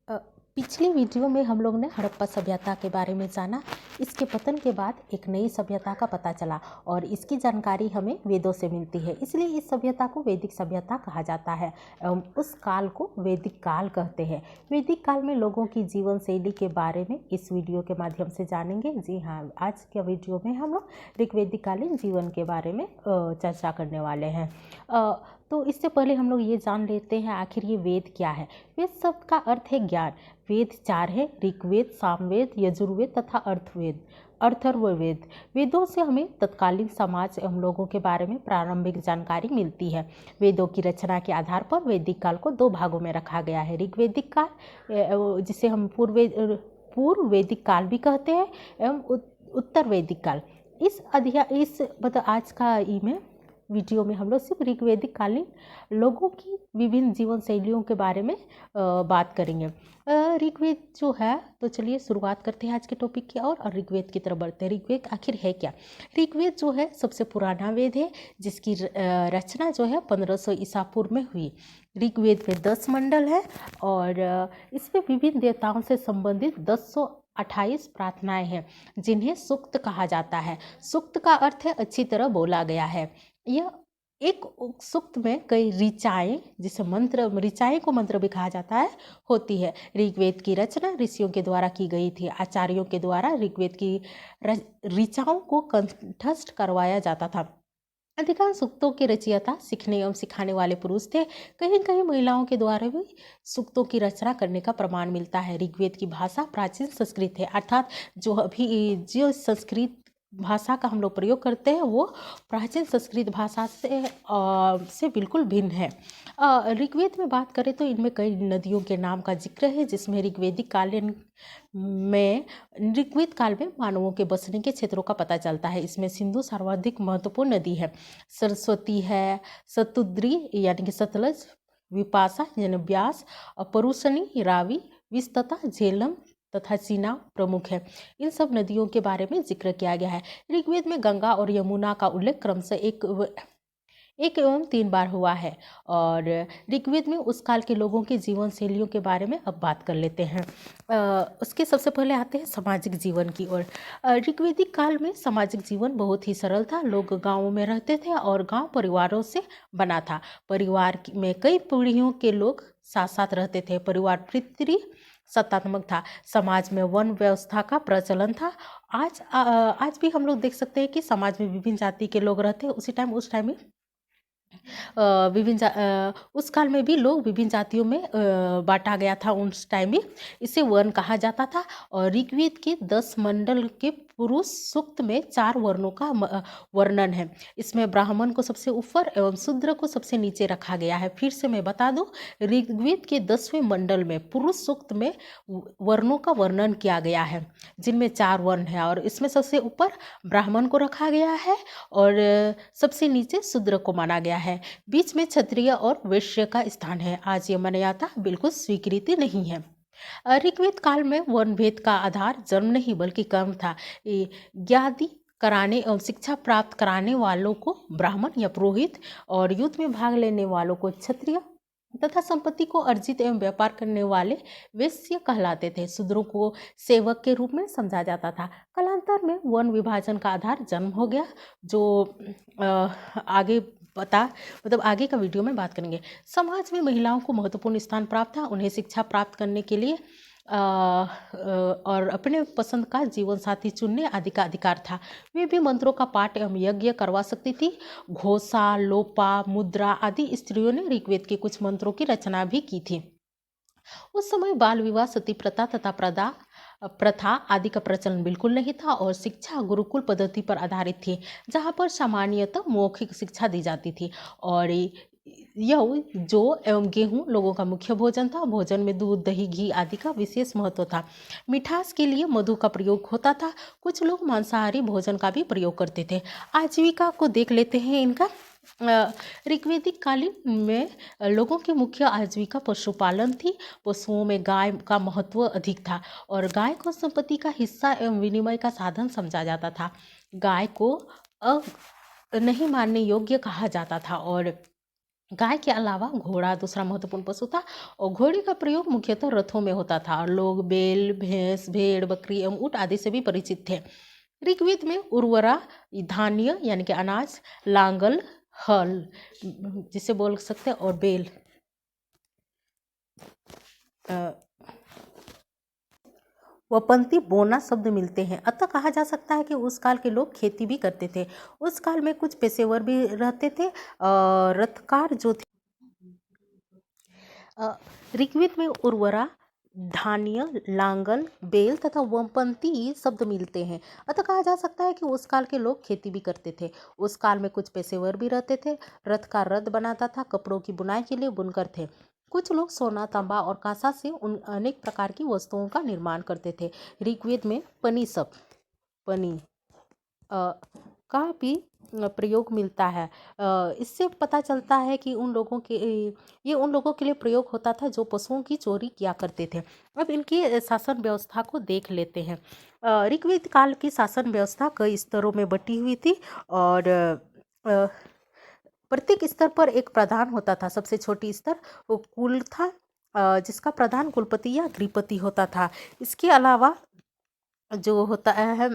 अ, पिछली वीडियो में हम लोग ने हड़प्पा सभ्यता के बारे में जाना। इसके पतन के बाद एक नई सभ्यता का पता चला और इसकी जानकारी हमें वेदों से मिलती है, इसलिए इस सभ्यता को वैदिक सभ्यता कहा जाता है एवं उस काल को वैदिक काल कहते हैं। वैदिक काल में लोगों की जीवन शैली के बारे में इस वीडियो के माध्यम से जानेंगे। जी हाँ, आज के वीडियो में हम लोग ऋग्वैदिक कालीन जीवन के बारे में चर्चा करने वाले हैं। तो इससे पहले हम लोग ये जान लेते हैं आखिर ये वेद क्या है। वेद शब्द का अर्थ है ज्ञान। वेद चार है: ऋग्वेद, सामवेद, यजुर्वेद तथा अथर्ववेद। वेदों से हमें तत्कालीन समाज एवं लोगों के बारे में प्रारंभिक जानकारी मिलती है। वेदों की रचना के आधार पर वैदिक काल को दो भागों में रखा गया है: ऋग्वैदिक काल, जिसे हम पूर्व वैदिक काल भी कहते हैं, एवं उत्तर वैदिक काल। इस मतलब आज का में वीडियो में हम लोग सिर्फ ऋग्वैदिक कालीन लोगों की विभिन्न जीवन शैलियों के बारे में बात करेंगे। ऋग्वेद जो है, तो चलिए शुरुआत करते हैं आज के टॉपिक की और ऋग्वेद की तरफ बढ़ते हैं। ऋग्वेद आखिर है क्या? ऋग्वेद जो है सबसे पुराना वेद है, जिसकी रचना जो है 1500 ईसा पूर्व में हुई। ऋग्वेद में 10 मंडल है और इसमें विभिन्न देवताओं से संबंधित 1028 प्रार्थनाएं हैं, जिन्हें सूक्त कहा जाता है। सूक्त का अर्थ है अच्छी तरह बोला गया है। यह एक सूक्त में कई ऋचाएं, जिसे ऋचाएं को मंत्र भी कहा जाता है, होती है। ऋग्वेद की रचना ऋषियों के द्वारा की गई थी। आचार्यों के द्वारा ऋग्वेद की ऋचाओं को कंठस्थ करवाया जाता था। अधिकांश सूक्तों के रचयिता सीखने एवं सिखाने वाले पुरुष थे। कहीं कहीं महिलाओं के द्वारा भी सूक्तों की रचना करने का प्रमाण मिलता है। ऋग्वेद की भाषा प्राचीन संस्कृत है, अर्थात जो संस्कृत भाषा का हम लोग प्रयोग करते हैं वो प्राचीन संस्कृत भाषा से बिल्कुल भिन्न है। ऋग्वेद में बात करें तो इनमें कई नदियों के नाम का जिक्र है, जिसमें ऋग्वेद काल में मानवों के बसने के क्षेत्रों का पता चलता है। इसमें सिंधु सर्वाधिक महत्वपूर्ण नदी है, सरस्वती है, सतुद्री यानी कि सतलज, विपाशा यानी ब्यास, परुशनी, रावी, विस्तता, झेलम तथा चीनाब प्रमुख है। इन सब नदियों के बारे में जिक्र किया गया है। ऋग्वेद में गंगा और यमुना का उल्लेख क्रमशः एक एवं 3 बार हुआ है। और ऋग्वेद में उस काल के लोगों की जीवन शैलियों के बारे में अब बात कर लेते हैं। उसके सबसे पहले आते हैं सामाजिक जीवन की ओर। ऋग्वैदिक काल में सामाजिक जीवन बहुत ही सरल था। लोग गांवों में रहते थे और गांव परिवारों से बना था। परिवार में कई पीढ़ियों के लोग साथ साथ रहते थे। परिवार पितृ सत्तात्मक था। समाज में वर्ण व्यवस्था का प्रचलन था। आज भी हम लोग देख सकते हैं कि समाज में विभिन्न जाति के लोग रहते हैं। उस टाइम में उस काल में भी लोग विभिन्न जातियों में बांटा गया था। उस टाइम में इसे वर्ण कहा जाता था। और ऋग्वेद के 10 मंडल के पुरुष सूक्त में 4 वर्णों का वर्णन है। इसमें ब्राह्मण को सबसे ऊपर एवं शूद्र को सबसे नीचे रखा गया है। फिर से मैं बता दूं, ऋग्वेद के 10वें मंडल में पुरुष सूक्त में वर्णों का वर्णन किया गया है, जिनमें 4 वर्ण है और इसमें सबसे ऊपर ब्राह्मण को रखा गया है और सबसे नीचे शूद्र को माना गया है। बीच में क्षत्रिय और वैश्य का स्थान है। आज ये मान्यता बिल्कुल स्वीकृति नहीं है। ऋग्वेद काल में वर्ण भेद का आधार जन्म नहीं बल्कि कर्म था। ज्ञाति कराने एवं शिक्षा प्राप्त कराने वालों को ब्राह्मण या पुरोहित और युद्ध में भाग लेने वालों को क्षत्रिय तथा संपत्ति को अर्जित एवं व्यापार करने वाले वैश्य कहलाते थे। शूद्रों को सेवक के रूप में समझा जाता था। कालांतर में वर्ण विभाजन का आधार जन्म हो गया, जो आगे का वीडियो में बात करेंगे। समाज में महिलाओं को महत्वपूर्ण स्थान प्राप्त था। उन्हें शिक्षा प्राप्त करने के लिए और अपने पसंद का जीवन साथी चुनने आदि का अधिकार था। वे भी मंत्रों का पाठ एवं यज्ञ करवा सकती थी। घोषा, लोपा, मुद्रा आदि स्त्रियों ने ऋग्वेद के कुछ मंत्रों की रचना भी की थी। उस समय बाल विवाह, सती प्रथा तथा प्रथा आदि का प्रचलन बिल्कुल नहीं था और शिक्षा गुरुकुल पद्धति पर आधारित थी, जहाँ पर सामान्यतः मौखिक शिक्षा दी जाती थी। और यह जौ एवं गेहूं लोगों का मुख्य भोजन था। भोजन में दूध, दही, घी आदि का विशेष महत्व था। मिठास के लिए मधु का प्रयोग होता था। कुछ लोग मांसाहारी भोजन का भी प्रयोग करते थे। आजीविका को देख लेते हैं इनका। ऋग्वैदिक कालीन में लोगों की मुख्य आजीविका पशुपालन थी। पशुओं में गाय का महत्व अधिक था और गाय को संपत्ति का हिस्सा एवं विनिमय का साधन समझा जाता था। गाय को नहीं मानने योग्य कहा जाता था और गाय के अलावा घोड़ा दूसरा महत्वपूर्ण पशु था और घोड़े का प्रयोग मुख्यतः रथों में होता था और लोग बैल, भैंस, भेड़, बकरी एवं ऊँट आदि से भी परिचित थे। ऋग्वेद में उर्वरा, धान्य यानी कि अनाज, लांगल, हल जिसे बोल सकते हैं, और बैल वपंती बोना शब्द मिलते हैं। अतः कहा जा सकता है कि उस काल के लोग खेती भी करते थे। उस काल में कुछ पेशेवर भी रहते थे। रथकार जो थे, ऋग्वेद में उर्वरा, धान्य, लांगल, बेल तथा वपंती शब्द मिलते हैं। अतः कहा जा सकता है कि उस काल के लोग खेती भी करते थे। उस काल में कुछ पेशेवर भी रहते थे। रथ का रथ बनाता था। कपड़ों की बुनाई के लिए बुनकर थे। कुछ लोग सोना, तांबा और कांसा से उन अनेक प्रकार की वस्तुओं का निर्माण करते थे। ऋग्वेद में पनी शब्द, पनी का भी प्रयोग मिलता है। इससे पता चलता है कि ये उन लोगों के लिए प्रयोग होता था जो पशुओं की चोरी किया करते थे। अब इनकी शासन व्यवस्था को देख लेते हैं। ऋग्वेद काल की शासन व्यवस्था कई स्तरों में बटी हुई थी और प्रत्येक स्तर पर एक प्रधान होता था। सबसे छोटी स्तर वो कुल था, जिसका प्रधान कुलपति या गृहपति होता था। इसके अलावा जो होता है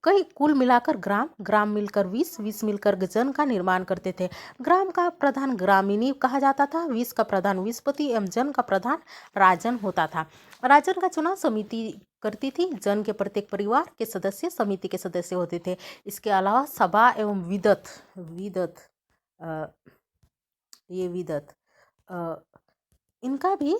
कई कुल मिलाकर ग्राम, ग्राम मिलकर 20, 20 मिलकर जन का निर्माण करते थे। ग्राम का प्रधान ग्रामीणी कहा जाता था। 20 का प्रधान विस्पति एवं जन का प्रधान राजन होता था। राजन का चुनाव समिति करती थी। जन के प्रत्येक परिवार के सदस्य समिति के सदस्य होते थे। इसके अलावा सभा एवं विदत, विदत ये विदत इनका भी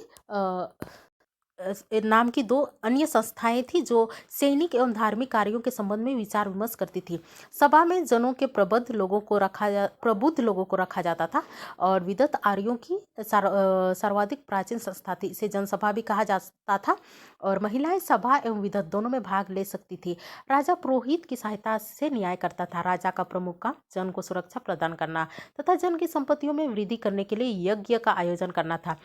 नाम की दो अन्य संस्थाएं थी जो सैनिक एवं धार्मिक कार्यों के संबंध में विचार विमर्श करती थी। सभा में जनों के प्रबुद्ध लोगों को रखा जाता था और विदत आर्यों की सर्वाधिक प्राचीन संस्था थी। इसे जनसभा भी कहा जाता था और महिलाएं सभा एवं विदत दोनों में भाग ले सकती थी। राजा पुरोहित की सहायता से न्याय करता था। राजा का प्रमुख काम जन को सुरक्षा प्रदान करना तथा जन की संपत्तियों में वृद्धि करने के लिए यज्ञ का आयोजन करना था।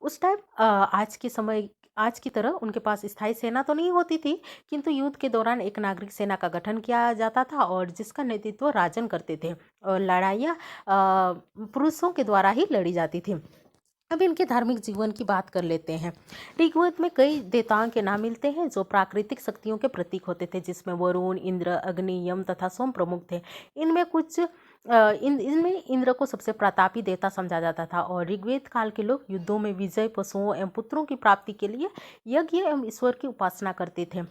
उस टाइम आज की तरह उनके पास स्थायी सेना तो नहीं होती थी, किंतु युद्ध के दौरान एक नागरिक सेना का गठन किया जाता था और जिसका नेतृत्व राजन करते थे और लड़ाइयाँ पुरुषों के द्वारा ही लड़ी जाती थी। अब इनके धार्मिक जीवन की बात कर लेते हैं। ऋग्वेद में कई देवताओं के नाम मिलते हैं जो प्राकृतिक शक्तियों के प्रतीक होते थे, जिसमें वरुण, इंद्र, अग्नि, यम तथा सोम प्रमुख थे। इनमें इंद्र को सबसे प्रतापी देवता समझा जाता था और ऋग्वेद काल के लोग युद्धों में विजय, पशुओं एवं पुत्रों की प्राप्ति के लिए यज्ञ एवं ईश्वर की उपासना करते थे।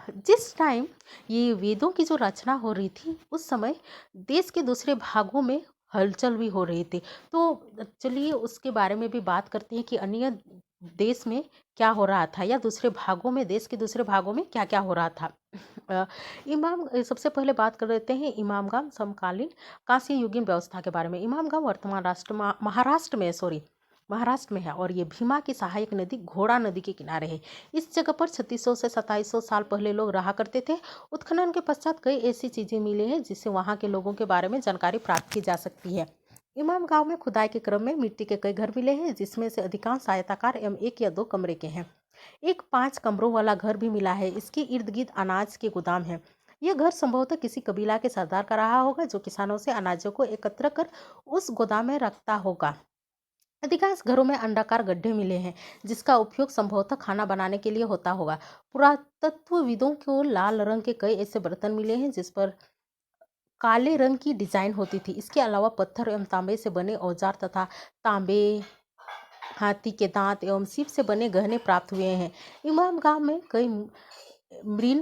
जिस टाइम ये वेदों की जो रचना हो रही थी उस समय देश के दूसरे भागों में हलचल भी हो रही थी। तो चलिए उसके बारे में भी बात करते हैं कि अन्य देश में क्या हो रहा था या दूसरे भागों में, देश के दूसरे भागों में क्या क्या हो रहा था। सबसे पहले बात कर लेते हैं इमामगाम समकालीन कांस्य युगीन व्यवस्था के बारे में। इमामगाम वर्तमान महाराष्ट्र में है और ये भीमा की सहायक नदी घोड़ा नदी के किनारे है। इस जगह पर 3600 से 2700 साल पहले लोग रहा करते थे। उत्खनन के पश्चात कई ऐसी चीज़ें मिली हैं जिससे वहाँ के लोगों के बारे में जानकारी प्राप्त की जा सकती है। इमाम गांव में खुदाई के क्रम में मिट्टी के कई घर मिले हैं जिसमें से अधिकांश आयताकार एवं 1 या 2 कमरे के हैं। एक 5 कमरों वाला घर भी मिला है। इसके इर्द गिर्द अनाज के गोदाम है। यह घर संभवतः किसी कबीला के सरदार का रहा होगा जो किसानों से अनाजों को एकत्र कर उस गोदाम में रखता होगा। अधिकांश घरों में अंडाकार गड्ढे मिले हैं जिसका उपयोग संभवतः खाना बनाने के लिए होता होगा। पुरातत्वविदों को लाल रंग के कई ऐसे बर्तन मिले हैं जिस पर काले रंग की डिजाइन होती थी। इसके अलावा पत्थर एवं तांबे से बने औजार तथा तांबे, हाथी के दांत एवं सीप से बने गहने प्राप्त हुए हैं। इमाम गांव में कई मृण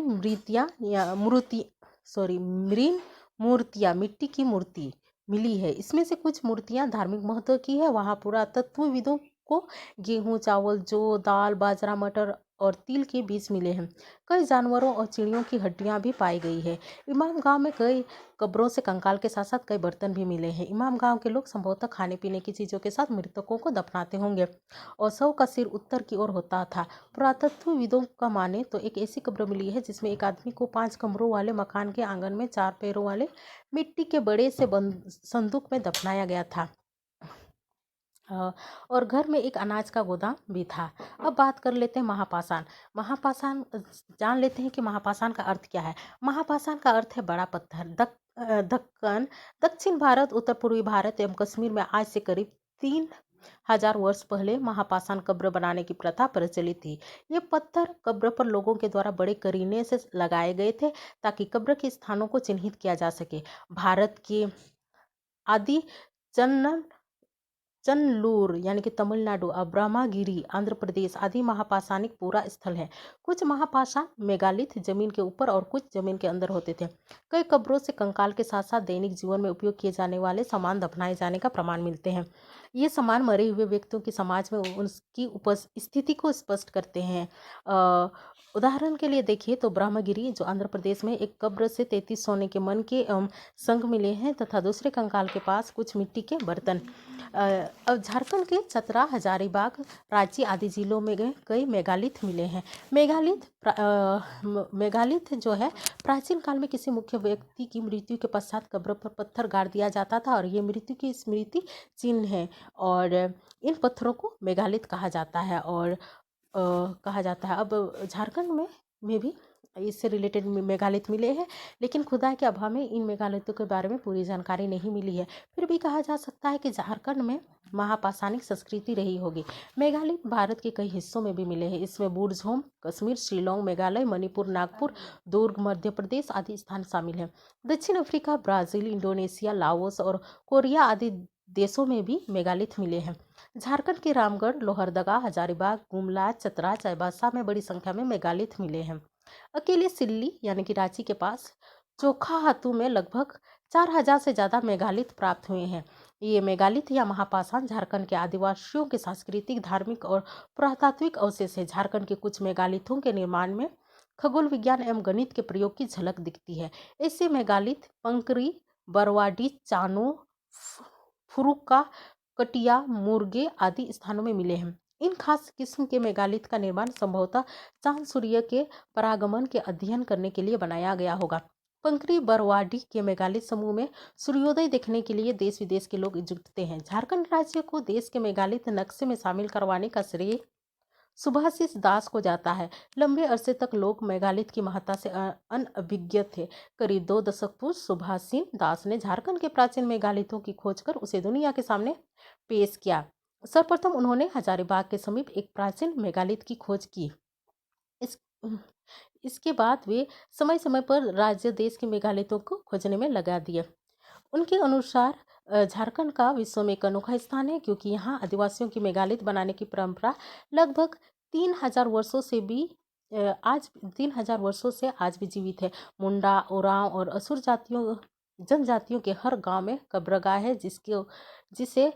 मूर्तियाँ, मिट्टी की मूर्ति मिली है। इसमें से कुछ मूर्तियाँ धार्मिक महत्व की है। वहाँ पुरातत्वविदों को गेहूँ, चावल, जौ, दाल, बाजरा, मटर और तिल के बीज मिले हैं। कई जानवरों और चिड़ियों की हड्डियाँ भी पाई गई है। इमाम गांव में कई कब्रों से कंकाल के साथ साथ कई बर्तन भी मिले हैं। इमाम गांव के लोग संभवतः खाने पीने की चीज़ों के साथ मृतकों को दफनाते होंगे और शव का सिर उत्तर की ओर होता था। पुरातत्वविदों का माने तो एक ऐसी कब्र मिली है जिसमें एक आदमी को 5 कमरों वाले मकान के आंगन में 4 पैरों वाले मिट्टी के बड़े से संदूक में दफनाया गया था और घर में एक अनाज का गोदाम भी था। अब बात कर लेते हैं महापाषाण। जान लेते हैं कि महापाषाण का अर्थ क्या है। महापाषाण का अर्थ है बड़ा पत्थर। दक्कन, दक्षिण भारत, उत्तर पूर्वी भारत एवं कश्मीर में आज से करीब 3000 वर्ष पहले महापाषाण कब्र बनाने की प्रथा प्रचलित थी। ये पत्थर कब्र पर लोगों के द्वारा बड़े करीने से लगाए गए थे ताकि कब्र के स्थानों को चिन्हित किया जा सके। भारत के आदि चन्न चन्नलूर यानी कि तमिलनाडु और ब्रह्मागिरी आंध्र प्रदेश आदि महापाषाणिक पूरा स्थल है। कुछ महापाषाण मेगालिथ जमीन के ऊपर और कुछ जमीन के अंदर होते थे। कई कब्रों से कंकाल के साथ साथ दैनिक जीवन में उपयोग किए जाने वाले सामान दफनाए जाने का प्रमाण मिलते हैं। ये सामान मरे हुए व्यक्तियों की समाज में उनकी उपस्थिति को स्पष्ट करते हैं। उदाहरण के लिए देखिए तो ब्रह्मगिरी जो आंध्र प्रदेश में एक कब्र से 33 सोने के मन के संग मिले हैं तथा दूसरे कंकाल के पास कुछ मिट्टी के बर्तन। अब झारखंड के चतरा, हजारीबाग, रांची आदि जिलों में कई मेगालिथ मिले हैं। मेगालिथ जो है प्राचीन काल में किसी मुख्य व्यक्ति की मृत्यु के पश्चात कब्र पर पत्थर गाड़ दिया जाता था और ये मृत्यु की स्मृति चिन्ह है और इन पत्थरों को मेगालिथ कहा जाता है। और अब झारखंड में भी इससे रिलेटेड मेगालिथ मिले हैं, लेकिन खुदाई के अभाव में इन मेगालिथों के बारे में पूरी जानकारी नहीं मिली है। फिर भी कहा जा सकता है कि झारखंड में महापाषाणिक संस्कृति रही होगी। मेगालिथ भारत के कई हिस्सों में भी मिले हैं। इसमें बुर्जहोम, कश्मीर, शिलोंग, मेघालय, मणिपुर, नागपुर, दुर्ग, मध्य प्रदेश आदि स्थान शामिल हैं। दक्षिण अफ्रीका, ब्राजील, इंडोनेशिया, लाओस और कोरिया आदि देशों में भी मेगालिथ मिले हैं। झारखंड के रामगढ़, लोहरदगा, हजारीबाग, गुमला, चतरा, चाईबासा में बड़ी संख्या में मेगालिथ मिले हैं। अकेले सिल्ली यानी कि रांची के पास चोखाहातू में लगभग 4000 से ज़्यादा मेगालिथ प्राप्त हुए हैं। ये मेगालिथ या महापाषाण झारखंड के आदिवासियों के सांस्कृतिक, धार्मिक और पुरातात्विक अवशेष है। झारखंड के कुछ मेगालिथों के निर्माण में खगोल विज्ञान एवं गणित के प्रयोग की झलक दिखती है। ऐसे मेगालिथ पंकरी, बरवाडी, चानो, फुरुक्का, कटिया, मुर्गे आदि स्थानों में मिले हैं। इन खास किस्म के मेगालिथ का निर्माण संभवतः चांद सूर्य के परागमन के अध्ययन करने के लिए बनाया गया होगा। पंकरी बरवाडी के मेगालिथ समूह में सूर्योदय देखने के लिए देश विदेश के लोग जुटते हैं। झारखंड राज्य को देश के मेगालिथ नक्शे में शामिल करवाने का श्रेय सुभाषिस दास को जाता है। लंबे अरसे तक लोग मेगालिथ की महत्ता से अनभिज्ञ थे। करीब 2 दशक पूर्व सुभाषिस दास ने झारखंड के प्राचीन मेगालिथों की खोज कर उसे दुनिया के सामने पेश किया। सर्वप्रथम उन्होंने हजारीबाग के समीप एक प्राचीन मेगालिथ की खोज की। इसके बाद वे समय समय पर राज्य देश के मेगालिथों को खोजने में लगा दिए। उनके अनुसार झारखंड का विश्व में एक अनोखा स्थान है क्योंकि यहाँ आदिवासियों की मेगालिथ बनाने की परंपरा लगभग 3000 वर्षों से भी आज 3000 वर्षों से आज भी जीवित है। मुंडा, ओरांव और असुर जनजातियों के हर गांव में कब्रगाह है जिसे